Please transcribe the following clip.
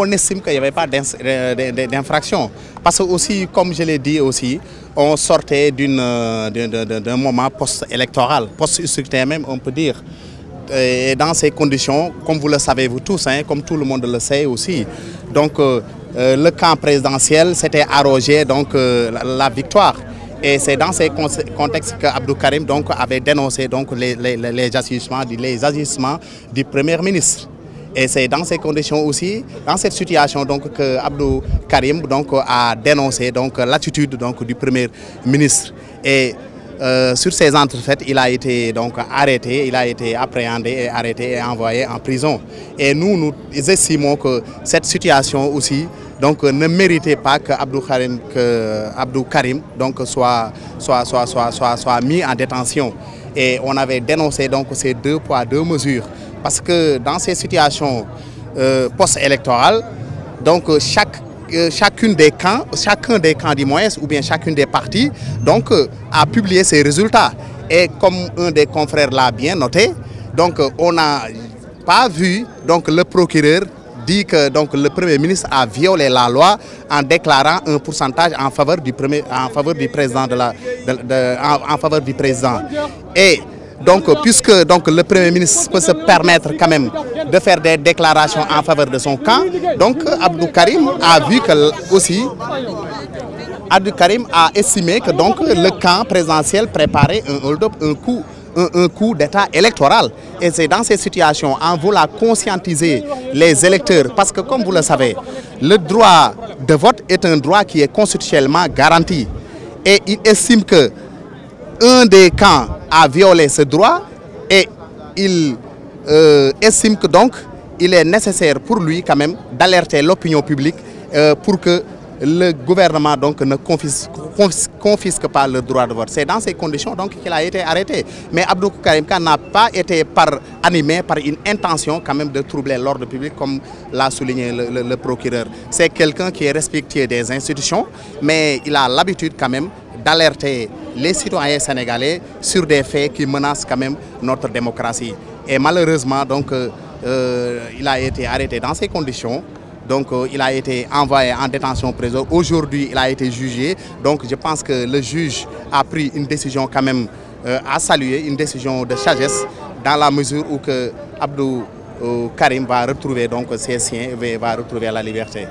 on estime qu'il n'y avait pas d'infraction. Parce que aussi, comme je l'ai dit aussi, on sortait d'un moment post-électoral, post-scrutin même, on peut dire. Et dans ces conditions, comme vous le savez vous tous, hein, comme tout le monde le sait aussi, donc le camp présidentiel s'était arrogé donc, la victoire. Et c'est dans ces contextes qu'Abdou Karim donc, avait dénoncé donc, les agissements du Premier ministre. Et c'est dans ces conditions aussi, dans cette situation donc, que Abdou Karim donc, a dénoncé l'attitude du Premier ministre. Et sur ces entrefaites, il a été donc arrêté, il a été appréhendé et arrêté et envoyé en prison. Et nous estimons que cette situation aussi donc, ne méritait pas que Abdou Karim donc, soit mis en détention. Et on avait dénoncé donc, ces 2 poids 2 mesures. Parce que dans ces situations post-électorales, donc chacun des camps du moins, ou bien chacune des parties, donc, a publié ses résultats. Et comme un des confrères l'a bien noté, donc, on n'a pas vu donc, le procureur dit que donc, le Premier ministre a violé la loi en déclarant un pourcentage en faveur du président. En faveur du président. Et donc, puisque donc, le Premier ministre peut se permettre quand même de faire des déclarations en faveur de son camp, donc Abdou Karim a vu que aussi, Abdou Karim a estimé que donc, le camp présidentiel préparait un hold-up, un coup d'État électoral. Et c'est dans ces situations, en voulant conscientiser les électeurs, parce que comme vous le savez, le droit de vote est un droit qui est constitutionnellement garanti. Et il estime que un des camps a violé ce droit et il estime que donc il est nécessaire pour lui quand même d'alerter l'opinion publique pour que le gouvernement donc ne confisque pas le droit de vote. C'est dans ces conditions donc qu'il a été arrêté. Mais Abdou Karim Khan n'a pas été animé par une intention quand même de troubler l'ordre public comme l'a souligné le procureur. C'est quelqu'un qui est respectueux des institutions, mais il a l'habitude quand même d'alerter les citoyens sénégalais sur des faits qui menacent quand même notre démocratie. Et malheureusement, donc, il a été arrêté dans ces conditions. Donc, il a été envoyé en détention provisoire. Aujourd'hui, il a été jugé. Donc, je pense que le juge a pris une décision quand même à saluer, une décision de sagesse, dans la mesure où que Abdou Karim va retrouver donc, ses siens et va retrouver la liberté.